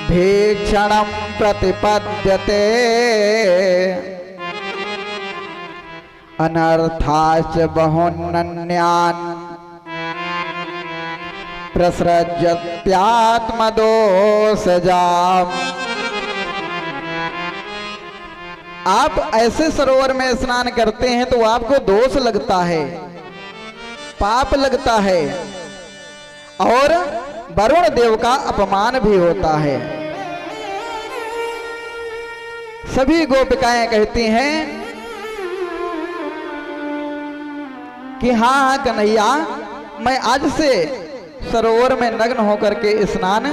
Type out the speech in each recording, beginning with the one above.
भीक्षणं प्रतिपद्यते अनर्थाश्च बहून्नन्यान् प्रसृज्यत्यात्मदोषजाम्। आप ऐसे सरोवर में स्नान करते हैं तो आपको दोष लगता है, पाप लगता है और वरुण देव का अपमान भी होता है। सभी गोपिकाएं कहती हैं कि हाँ कन्हैया, मैं आज से सरोवर में नग्न होकर के स्नान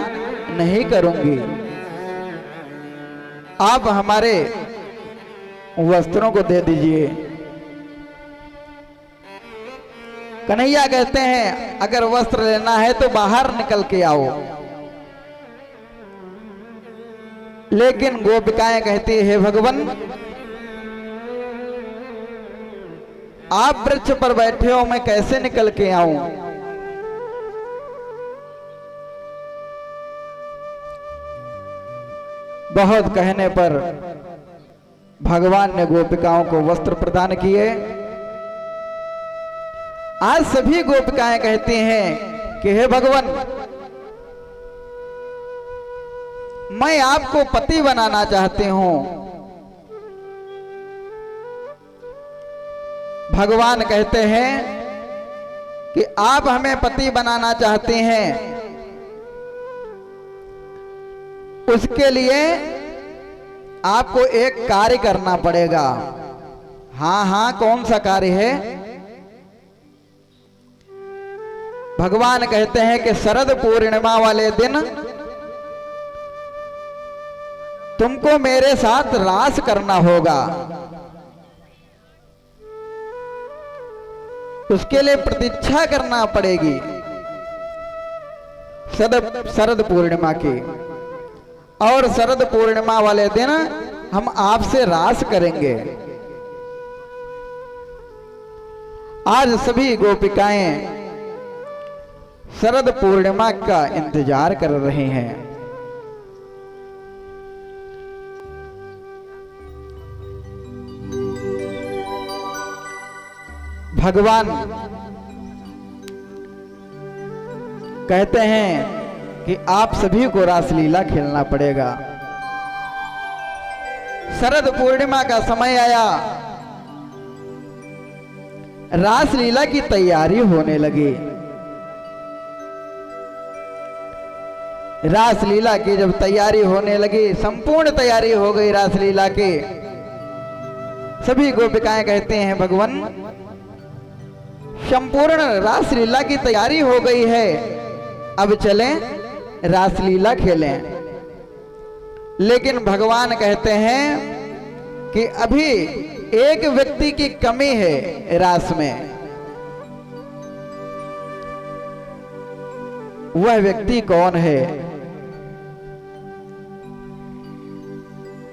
नहीं करूंगी, आप हमारे वस्त्रों को दे दीजिए। कन्हैया कहते हैं अगर वस्त्र लेना है तो बाहर निकल के आओ। लेकिन गोपिकाएं कहती है भगवान, आप वृक्ष पर बैठे हो, मैं कैसे निकल के आऊं। बहुत कहने पर भगवान ने गोपिकाओं को वस्त्र प्रदान किए। आज सभी गोपिकाएं कहती हैं कि हे भगवान, मैं आपको पति बनाना चाहती हूं। भगवान कहते हैं कि आप हमें पति बनाना चाहते हैं, उसके लिए आपको एक कार्य करना पड़ेगा। हाँ हाँ, कौन सा कार्य है? भगवान कहते हैं कि शरद पूर्णिमा वाले दिन तुमको मेरे साथ रास करना होगा। उसके लिए प्रतीक्षा करना पड़ेगी शरद पूर्णिमा की, और शरद पूर्णिमा वाले दिन हम आपसे रास करेंगे। आज सभी गोपिकाएं शरद पूर्णिमा का इंतजार कर रहे हैं। भगवान कहते हैं कि आप सभी को रासलीला खेलना पड़ेगा। शरद पूर्णिमा का समय आया, रासलीला की तैयारी होने लगी। रासलीला की जब तैयारी होने लगी, संपूर्ण तैयारी हो गई रासलीला की, सभी गोपिकाएं कहते हैं भगवान, संपूर्ण रासलीला की तैयारी हो गई है, अब चलें रासलीला खेलें। लेकिन भगवान कहते हैं कि अभी एक व्यक्ति की कमी है रास में। वह व्यक्ति कौन है?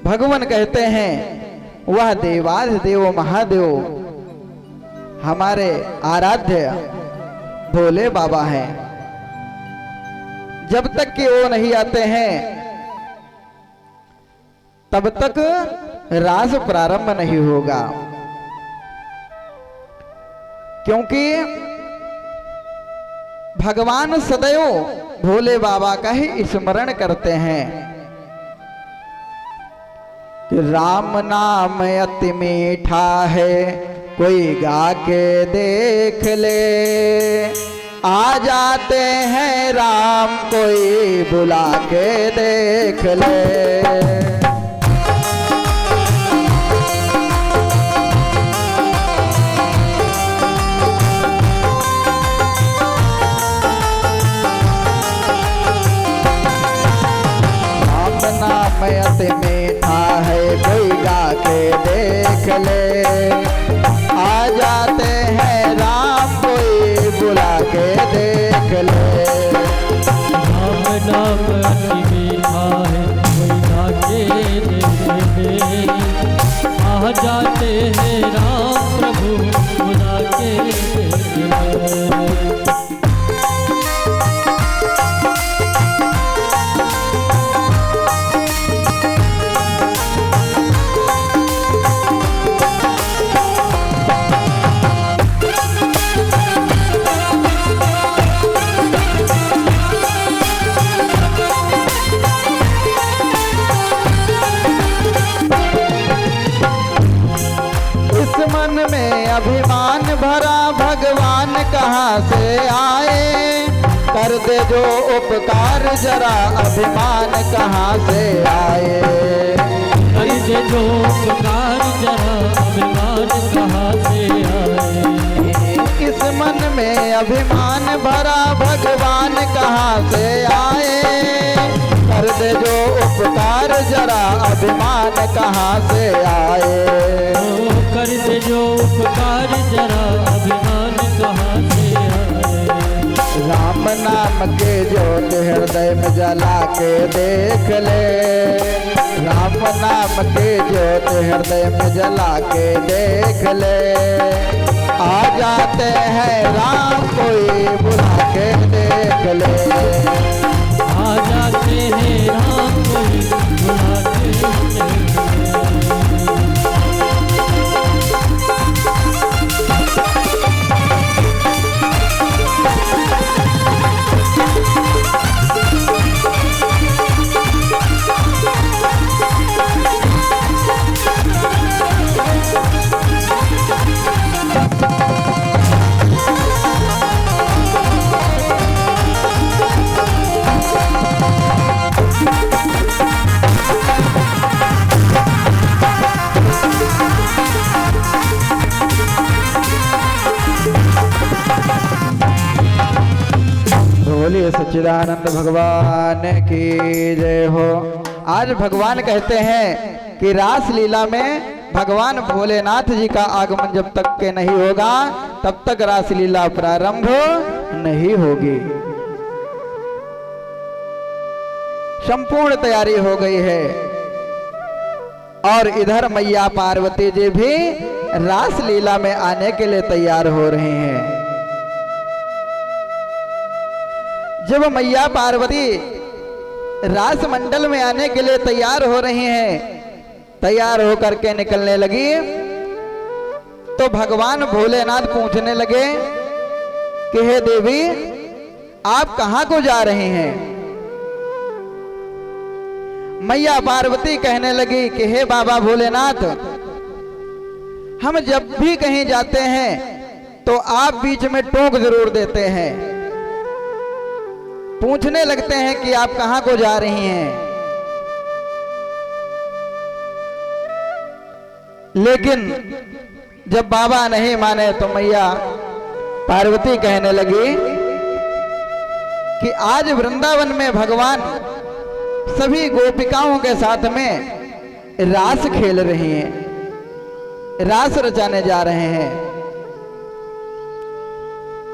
भगवान कहते हैं वह देवाधिदेव महादेव हमारे आराध्य भोले बाबा हैं। जब तक कि वो नहीं आते हैं तब तक रास प्रारंभ नहीं होगा, क्योंकि भगवान सदैव भोले बाबा का ही स्मरण करते हैं कि राम नाम अति मीठा है, कोई गा के देख ले। आ जाते हैं राम, कोई बुला के देख ले। राम नाम अति मीठा है, कोई गा के देख ले। आ जाते हैं राम, कोई बुला के देख ले। राम नाम अति मीठा है, कोई गा के देख ले। आ जाते हैं राम प्रभु, बुला के देख ले। अभिमान भरा भगवान कहाँ से आए, कर दे जो उपकार जरा अभिमान कहाँ से आए, कर दे जो उपकार जरा अभिमान कहाँ से आए, इस मन में अभिमान भरा भगवान कहाँ से आए, कर दे जो उपकार जरा अभिमान कहाँ से आए, कर दे जो उपकार जरा अभिमान कहाँ से आए। राम नाम के ज्योत हृदय में जला के देख ले, राम नाम के ज्योत हृदय में जला के देख ले, आ जाते हैं राम कोई बुला के देख ले, आ जाते हैं राम कोई बुला के देख ले। बोलिए सच्चिदानंद भगवान की जय हो। आज भगवान कहते हैं कि रास लीला में भगवान भोलेनाथ जी का आगमन जब तक के नहीं होगा तब तक रास लीला प्रारंभ नहीं होगी। संपूर्ण तैयारी हो गई है और इधर मैया पार्वती जी भी रास लीला में आने के लिए तैयार हो रहे हैं। जब मैया पार्वती रास मंडल में आने के लिए तैयार हो रही हैं, तैयार होकर के निकलने लगी तो भगवान भोलेनाथ पूछने लगे कि हे देवी आप कहां को जा रही हैं। मैया पार्वती कहने लगी कि हे बाबा भोलेनाथ हम जब भी कहीं जाते हैं तो आप बीच में टोक जरूर देते हैं, पूछने लगते हैं कि आप कहां को जा रही हैं। लेकिन जब बाबा नहीं माने तो मैया पार्वती कहने लगी कि आज वृंदावन में भगवान सभी गोपिकाओं के साथ में रास खेल रही हैं, रास रचाने जा रहे हैं,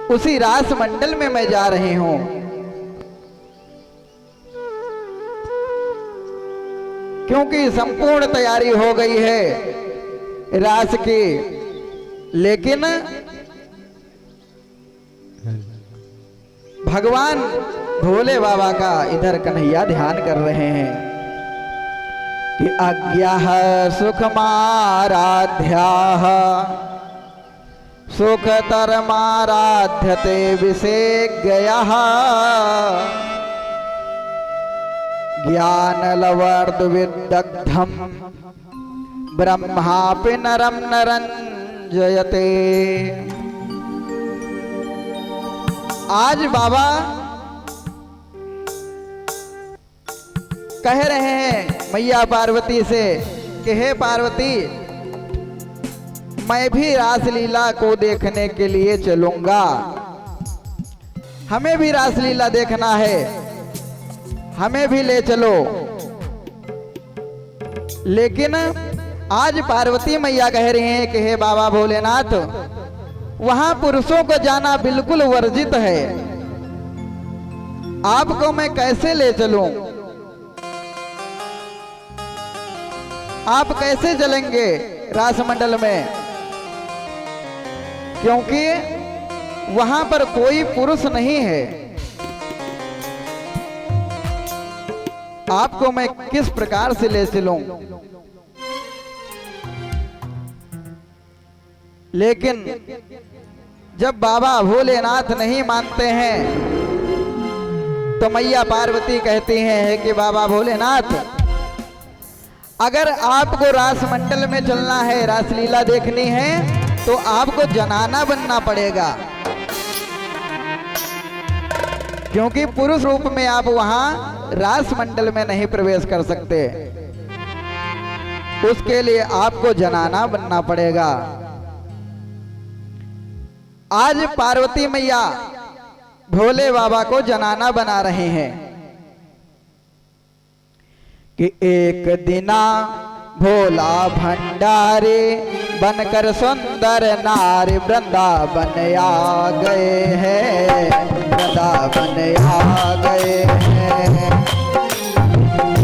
उसी रास मंडल में मैं जा रही हूं। क्योंकि संपूर्ण तैयारी हो गई है रास की, लेकिन भगवान भोले बाबा का इधर कन्हैया ध्यान कर रहे हैं कि अज्ञाः सुखमाराध्याः सुखतरमाराध्यते विषेज्ञयः ज्ञानलवर्धविदग्धं ब्रह्मापि नरं नरंजयते। आज बाबा कह रहे हैं मैया पार्वती से कि हे पार्वती मैं भी रासलीला को देखने के लिए चलूंगा, हमें भी रासलीला देखना है, हमें भी ले चलो। लेकिन आज पार्वती मैया कह रही हैं कि हे बाबा भोलेनाथ वहां पुरुषों को जाना बिल्कुल वर्जित है, आपको मैं कैसे ले चलूं, आप कैसे चलेंगे रासमंडल में, क्योंकि वहां पर कोई पुरुष नहीं है, आपको मैं किस प्रकार से ले चलूं। लेकिन जब बाबा भोलेनाथ नहीं मानते हैं तो मैया पार्वती कहती हैं कि बाबा भोलेनाथ अगर आपको रास मंडल में चलना है, रासलीला देखनी है तो आपको जनाना बनना पड़ेगा, क्योंकि पुरुष रूप में आप वहां रास मंडल में नहीं प्रवेश कर सकते। उसके लिए आपको जनाना बनना पड़ेगा। आज पार्वती मैया भोले बाबा को जनाना बना रहे हैं कि एक दिना भोला भंडारी बनकर सुंदर नारी वृंदावन आ गए हैं, वृंदावन आ गए हैं।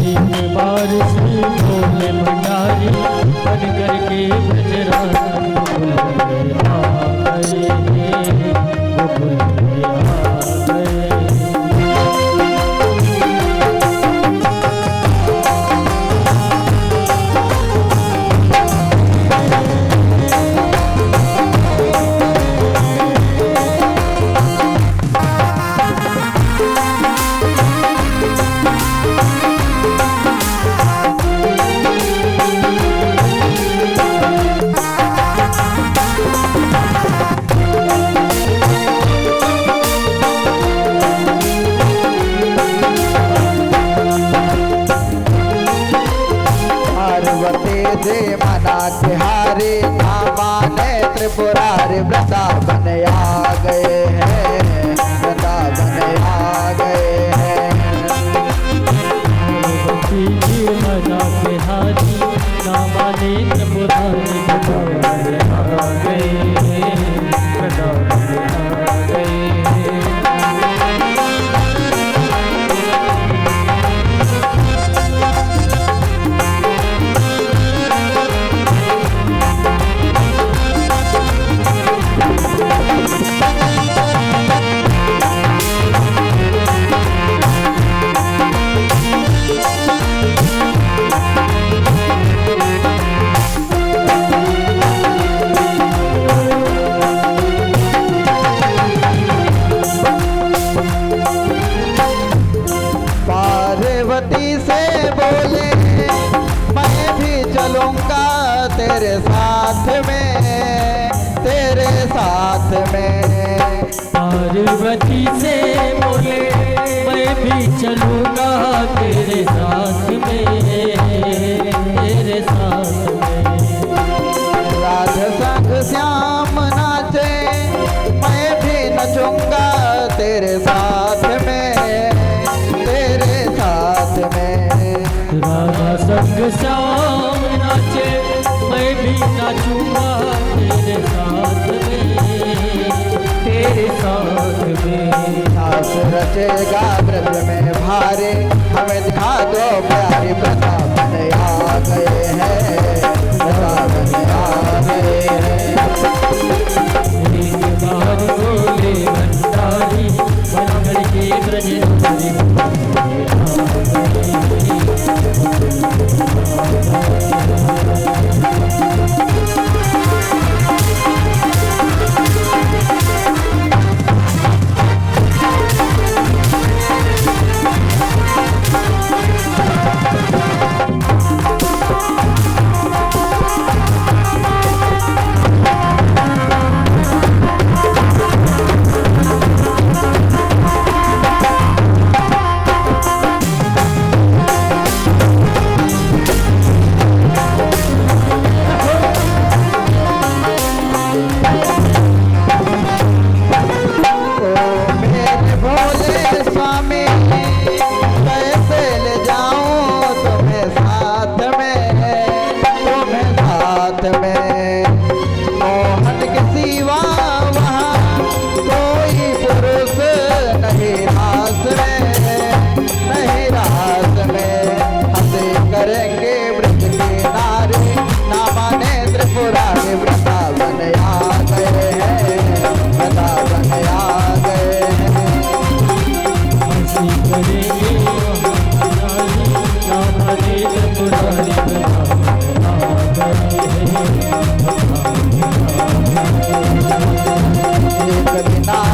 एक बार श्री भोले भंडारी बन करके ब्रजराज गोकुल में आ गए हैं, गोकुल में आ गए। जे मना के हारे ना माने त्रिपुरारी वृंदावन आ गए हैं, वृंदावन आ गए हैं। मना के हारी ना माने त्रिपुरारी वृंदावन आ गए हैं, वृंदावन आ गए हैं। पार्वती से बोले मैं भी चलूंगा तेरे साथ में, तेरे साथ में। पार्वती से बोले मैं भी चलूंगा तेरे साथ में, तेरे साथ में। राधा संग श्याम नाचे मैं भी नचूंगा तेरे साथ में, तेरे साथ में। राधा संग श्याम नाचे मैं भी नाचूंगा तेरे साथ में, तेरे साथ में। दास रचेगा ब्रज में भारे हमें दिखा दो प्यारी, वृंदावन आ गए हैं, वृंदावन आ गए हैं। एक बार भोले भंडारी बन करके ब्रजराज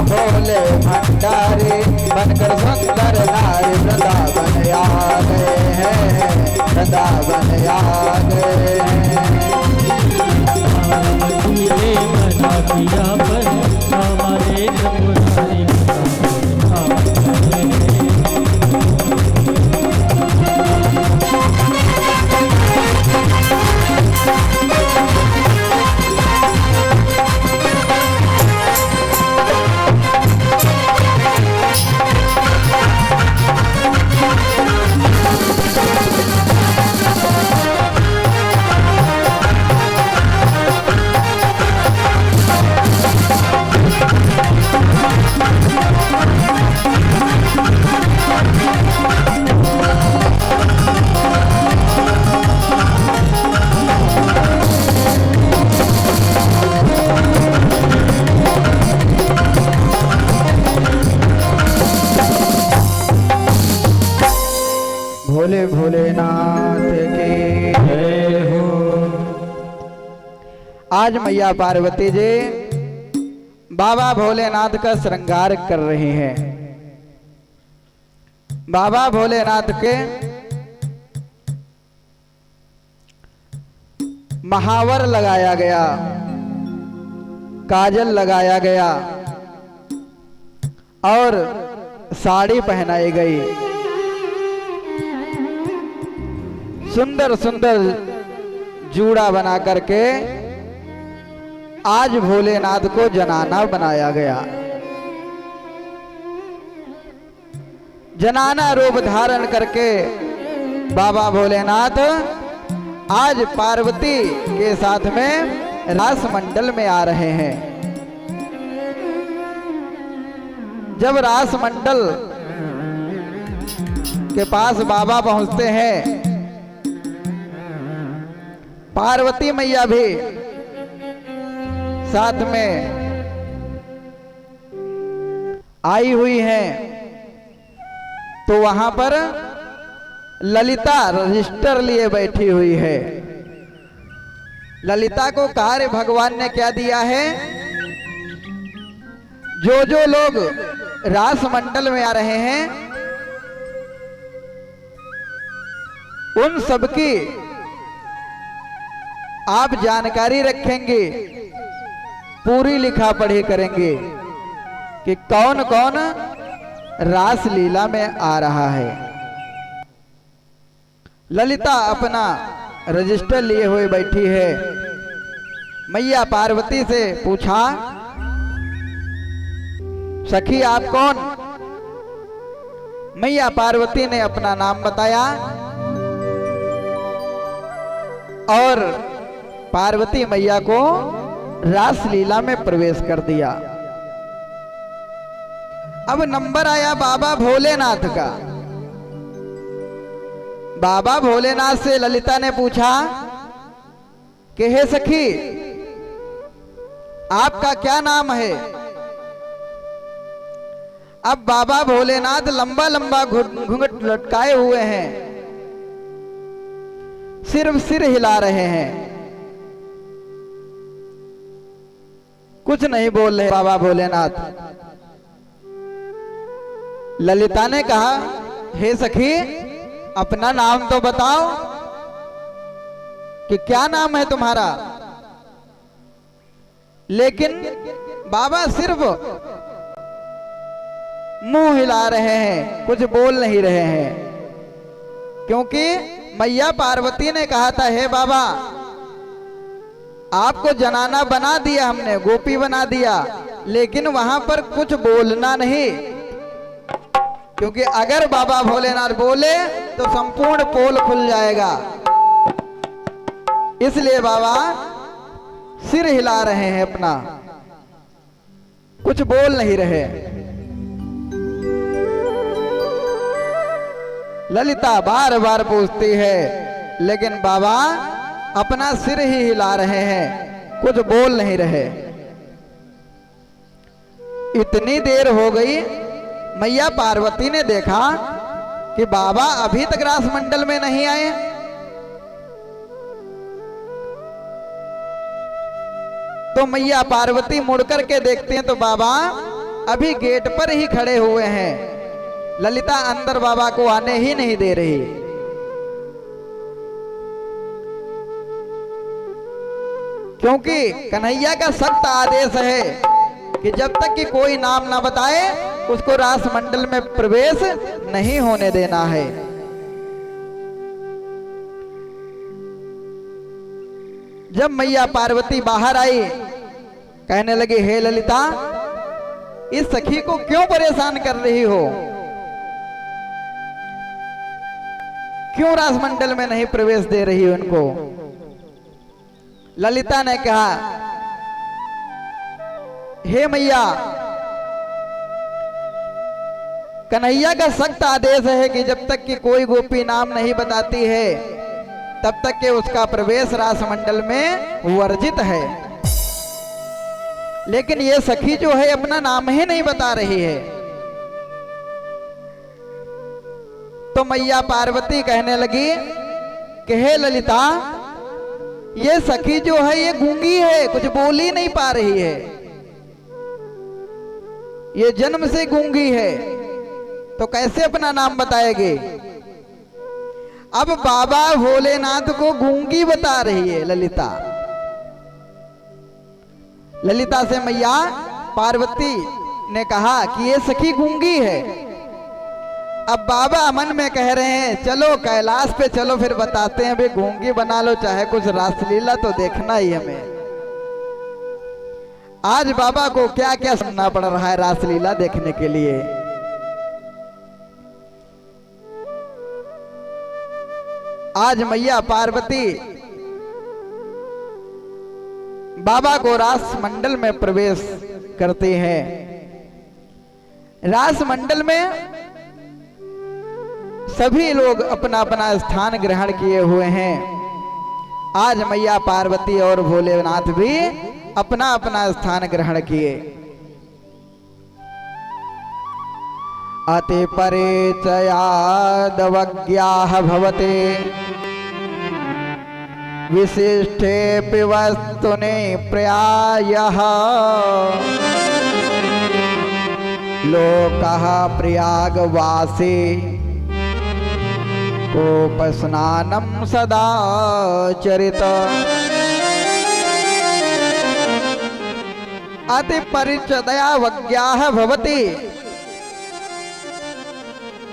भोले भंडारी बनकर सुंदर नारी वृंदावन आ गए हैं, वृंदावन आ गए हैं। किया पर हमारे त्रिपुरारी भोले भोलेनाथ की जय हो। आज मैया पार्वती जी बाबा भोलेनाथ का श्रृंगार कर रही हैं। बाबा भोलेनाथ के महावर लगाया गया, काजल लगाया गया और साड़ी पहनाई गई। सुंदर सुंदर जूड़ा बना करके आज भोलेनाथ को जनाना बनाया गया। जनाना रूप धारण करके बाबा भोलेनाथ आज पार्वती के साथ में रास मंडल में आ रहे हैं। जब रास मंडल के पास बाबा पहुंचते हैं, पार्वती मैया भी साथ में आई हुई हैं, तो वहां पर ललिता रजिस्टर लिए बैठी हुई है। ललिता को कार्य भगवान ने क्या दिया है, जो जो लोग रास मंडल में आ रहे हैं उन सबकी आप जानकारी रखेंगे, पूरी लिखा पढ़ी करेंगे कि कौन कौन रास लीला में आ रहा है। ललिता अपना रजिस्टर लिए हुए बैठी है। मैया पार्वती से पूछा, सखी आप कौन? मैया पार्वती ने अपना नाम बताया और पार्वती मैया को रास लीला में प्रवेश कर दिया। अब नंबर आया बाबा भोलेनाथ का। बाबा भोलेनाथ से ललिता ने पूछा कि हे सखी आपका क्या नाम है? अब बाबा भोलेनाथ लंबा लंबा घूंघट लटकाए हुए हैं, सिर्फ सिर हिला रहे हैं, कुछ नहीं बोल रहे बाबा भोलेनाथ। ललिता ने कहा, हे सखी अपना नाम तो बताओ कि क्या नाम है तुम्हारा? लेकिन बाबा सिर्फ मुंह हिला रहे हैं, कुछ बोल नहीं रहे हैं, क्योंकि मैया पार्वती ने कहा था, हे बाबा आपको जनाना बना दिया हमने, गोपी बना दिया, लेकिन वहां पर कुछ बोलना नहीं, क्योंकि अगर बाबा भोलेनाथ बोले तो संपूर्ण पोल खुल जाएगा। इसलिए बाबा सिर हिला रहे हैं अपना, कुछ बोल नहीं रहे। ललिता बार बार पूछती है, लेकिन बाबा अपना सिर ही हिला रहे हैं, कुछ बोल नहीं रहे। इतनी देर हो गई, मैया पार्वती ने देखा कि बाबा अभी तक रास मंडल में नहीं आए। तो मैया पार्वती मुड़कर के देखते हैं तो बाबा अभी गेट पर ही खड़े हुए हैं। ललिता अंदर बाबा को आने ही नहीं दे रही। क्योंकि कन्हैया का सख्त आदेश है कि जब तक कि कोई नाम ना बताए उसको रास मंडल में प्रवेश नहीं होने देना है। जब मैया पार्वती बाहर आई, कहने लगी, हे ललिता, इस सखी को क्यों परेशान कर रही हो? क्यों रासमंडल में नहीं प्रवेश दे रही हो उनको? ललिता ने कहा, हे मैया, कन्हैया का सख्त आदेश है कि जब तक कि कोई गोपी नाम नहीं बताती है तब तक के उसका प्रवेश रासमंडल में वर्जित है। लेकिन ये सखी जो है अपना नाम ही नहीं बता रही है। तो मैया पार्वती कहने लगी कि हे ललिता, ये सखी जो है ये गूंगी है, कुछ बोल ही नहीं पा रही है, ये जन्म से गूंगी है, तो कैसे अपना नाम बताएगी? अब बाबा भोलेनाथ को गूंगी बता रही है ललिता। ललिता से मैया पार्वती ने कहा कि ये सखी गूंगी है। अब बाबा मन में कह रहे हैं, चलो कैलाश पे चलो, फिर बताते हैं, भी गूंगी बना लो, चाहे कुछ रासलीला तो देखना ही हमें। आज बाबा को क्या क्या सुनना पड़ रहा है रासलीला देखने के लिए। आज मैया पार्वती बाबा को रास मंडल में प्रवेश करते हैं। रास मंडल में सभी लोग अपना अपना स्थान ग्रहण किए हुए हैं। आज मैया पार्वती और भोलेनाथ भी अपना अपना स्थान ग्रहण किए। अति परिचयादवज्ञाः भवते विशिष्टे वस्तुने प्रायः लोकः प्रयागवासी कोपस्नानं सदा चरित। अति परिचयावज्ञाः भवति।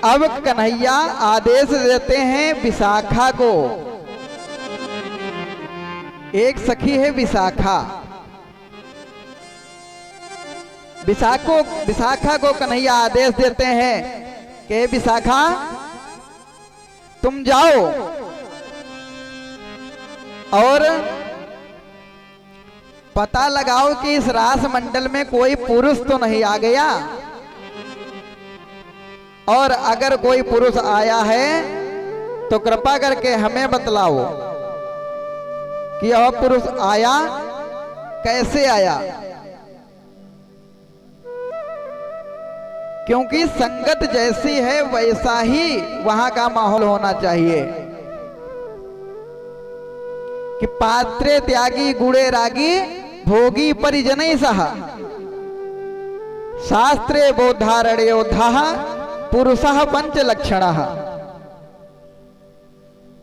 अब कन्हैया आदेश देते हैं विशाखा को। एक सखी है विशाखा। विशाखा को कन्हैया आदेश देते हैं कि विशाखा, तुम जाओ और पता लगाओ कि इस रास मंडल में कोई पुरुष तो नहीं आ गया, और अगर कोई पुरुष आया है तो कृपा करके हमें बतलाओ कि यह पुरुष आया, कैसे आया। क्योंकि संगत जैसी है वैसा ही वहां का माहौल होना चाहिए कि पात्रे त्यागी गुड़े रागी भोगी परिजनई सह शास्त्रे बोधारण्योधा पुरुषः पंच लक्षणः।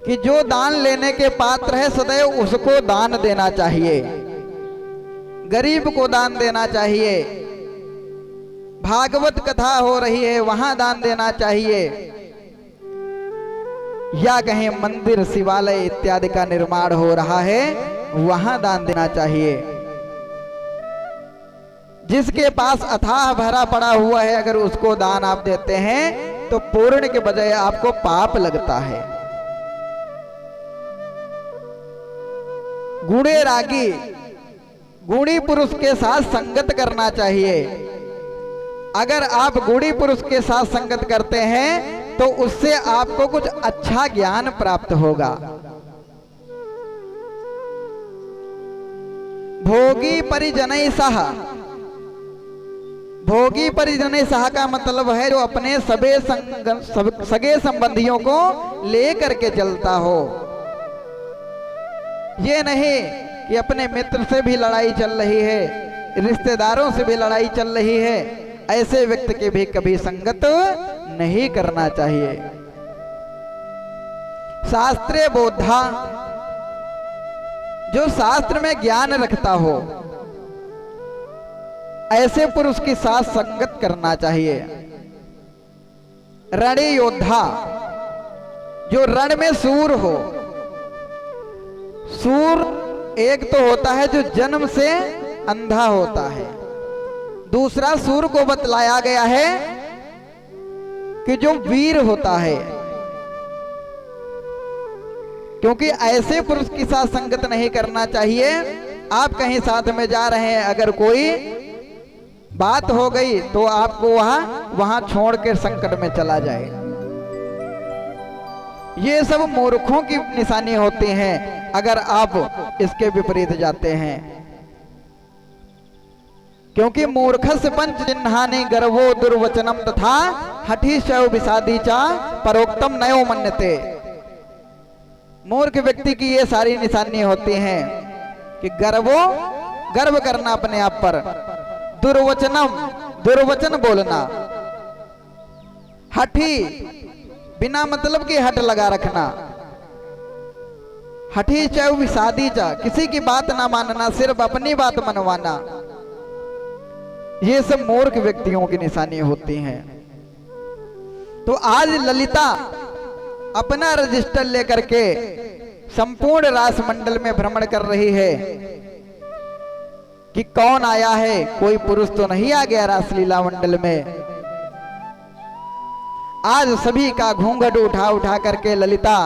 कि जो दान लेने के पात्र है सदैव उसको दान देना चाहिए, गरीब को दान देना चाहिए, भागवत कथा हो रही है वहां दान देना चाहिए, या कहीं मंदिर शिवालय इत्यादि का निर्माण हो रहा है वहां दान देना चाहिए। जिसके पास अथाह भरा पड़ा हुआ है अगर उसको दान आप देते हैं तो पूर्ण के बजाय आपको पाप लगता है। गुणे रागी, गुणी पुरुष के साथ संगत करना चाहिए। अगर आप गुणी पुरुष के साथ संगत करते हैं तो उससे आपको कुछ अच्छा ज्ञान प्राप्त होगा। भोगी परिजनई सह, भोगी परिजनई सह का मतलब है जो अपने सगे संबंधियों को लेकर के चलता हो। ये नहीं कि अपने मित्र से भी लड़ाई चल रही है, रिश्तेदारों से भी लड़ाई चल रही है, ऐसे व्यक्ति की भी कभी संगत नहीं करना चाहिए। शास्त्रे बोधा, जो शास्त्र में ज्ञान रखता हो, ऐसे पुरुष के साथ संगत करना चाहिए। रणी योद्धा, जो रण में सूर हो। सूर एक तो होता है जो जन्म से अंधा होता है, दूसरा सूर को बतलाया गया है कि जो वीर होता है। क्योंकि ऐसे पुरुष के साथ संगत नहीं करना चाहिए। आप कहीं साथ में जा रहे हैं, अगर कोई बात हो गई तो आपको वहां छोड़ के संकट में चला जाए। ये सब मूर्खों की निशानी होती हैं अगर आप इसके विपरीत जाते हैं। क्योंकि मूर्खस्य पंच चिन्हानि गर्वो दुर्वचनम तथा हठी शव विषादी चा परोक्तम नयो मन्यते। मूर्ख व्यक्ति की ये सारी निशानी होती हैं कि गर्व करना अपने आप पर, दुर्वचनम दुर्वचन बोलना, हठी बिना मतलब की हट लगा रखना, हठी चाहे विषादी चा किसी की बात ना मानना, सिर्फ अपनी बात मनवाना। ये सब मूर्ख व्यक्तियों की निशानी होती हैं। तो आज ललिता अपना रजिस्टर लेकर के संपूर्ण रासमंडल में भ्रमण कर रही है कि कौन आया है। कोई पुरुष तो नहीं आ गया रासलीला मंडल में। आज सभी का घूंघट उठा उठा करके ललिता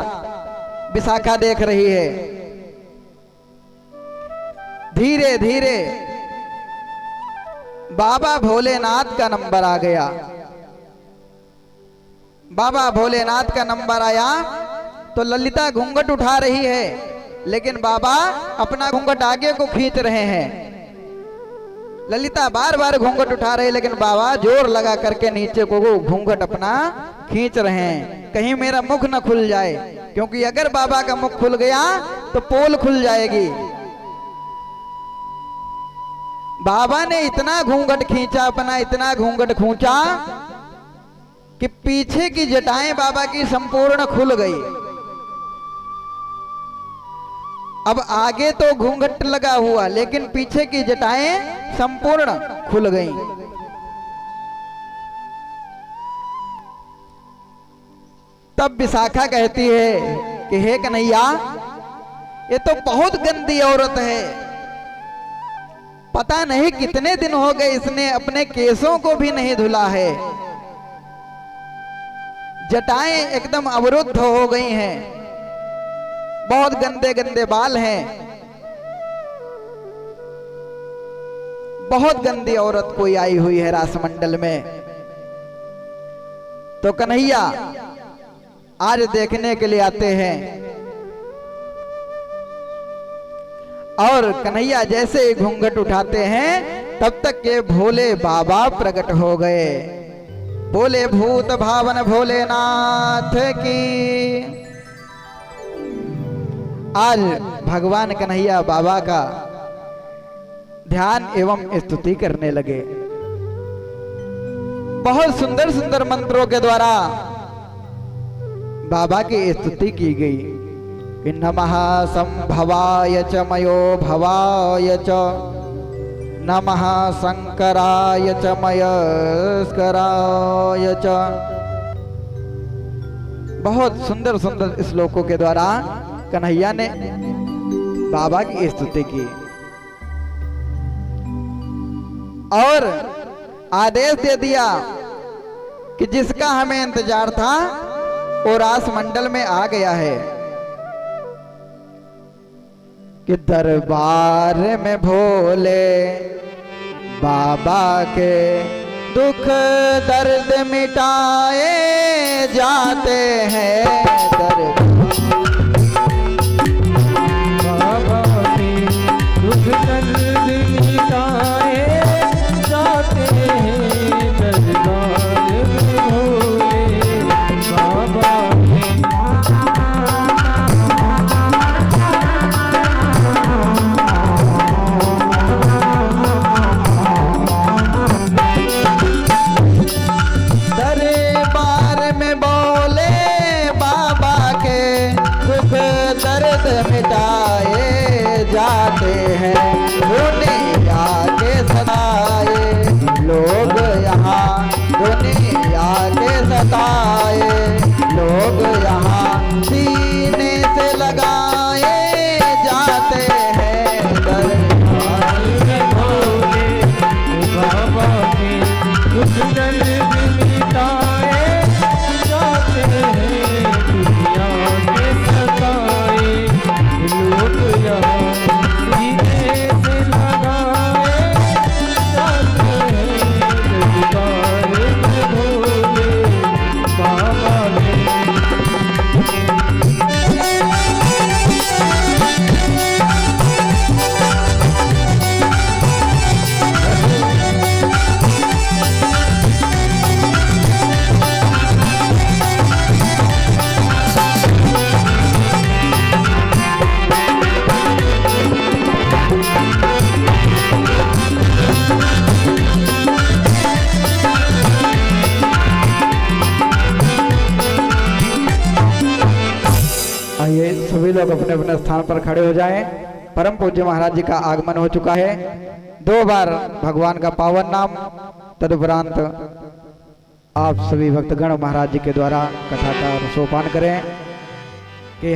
विशाखा देख रही है। धीरे धीरे बाबा भोलेनाथ का नंबर आ गया। बाबा भोलेनाथ का नंबर आया तो ललिता घूंघट उठा रही है, लेकिन बाबा अपना घूंघट आगे को खींच रहे हैं। ललिता बार बार घूंघट उठा रही, लेकिन बाबा जोर लगा करके नीचे को घूंघट अपना खींच रहे हैं, कहीं मेरा मुख न खुल जाए। क्योंकि अगर बाबा का मुख खुल गया तो पोल खुल जाएगी। बाबा ने इतना घूंघट खींचा, अपना इतना घूंघट खींचा कि पीछे की जटाएं बाबा की संपूर्ण खुल गई। अब आगे तो घूंघट लगा हुआ, लेकिन पीछे की जटाएं संपूर्ण खुल गईं। तब विशाखा कहती है कि हे कन्हैया, ये तो बहुत गंदी औरत है। पता नहीं कितने दिन हो गए इसने अपने केसों को भी नहीं धुला है। जटाएं एकदम अवरुद्ध हो गई हैं, बहुत गंदे गंदे बाल हैं। बहुत गंदी औरत कोई आई हुई है रासमंडल में। तो कन्हैया आज देखने के लिए आते हैं। और कन्हैया जैसे ही घूंघट उठाते हैं तब तक के भोले बाबा प्रकट हो गए। बोले भूत भावन भोलेनाथ की। आज भगवान कन्हैया बाबा का ध्यान एवं स्तुति करने लगे। बहुत सुंदर सुंदर मंत्रों के द्वारा बाबा की स्तुति की गई कि नमः संभवाय च मयो भवाय च, नमः शंकराय च मयस्कराय च। बहुत सुंदर सुंदर श्लोकों के द्वारा कन्हैया ने बाबा की स्तुति की और आदेश दे दिया कि जिसका हमें इंतजार था वो रासमंडल में आ गया है। कि दरबार में भोले बाबा के दुख दर्द मिटाए जाते हैं। बाबा के दुख दर्द मिटाए जाते हैं। दरबार में भोले बाबा दरबार में भोले बाबा के दुनिया के सताए लोग यहाँ, दुनिया के सताए लोग यहाँ, सीने से लगाए जाते हैं दरबार में भोले बाबा के दुश्मन भी मिटाए जाते हैं, दुनिया के सताए लोग यहाँ सीने से लगाए जाते हैं, दरबार में भोले बाबा के। आइए सभी लोग अपने अपने स्थान पर खड़े हो जाएं। परम पूज्य महाराज जी का आगमन हो चुका है। 2 बार भगवान का पावन नाम, तदुपरांत आप सभी भक्तगण महाराज जी के द्वारा कथा का सोपान करें कि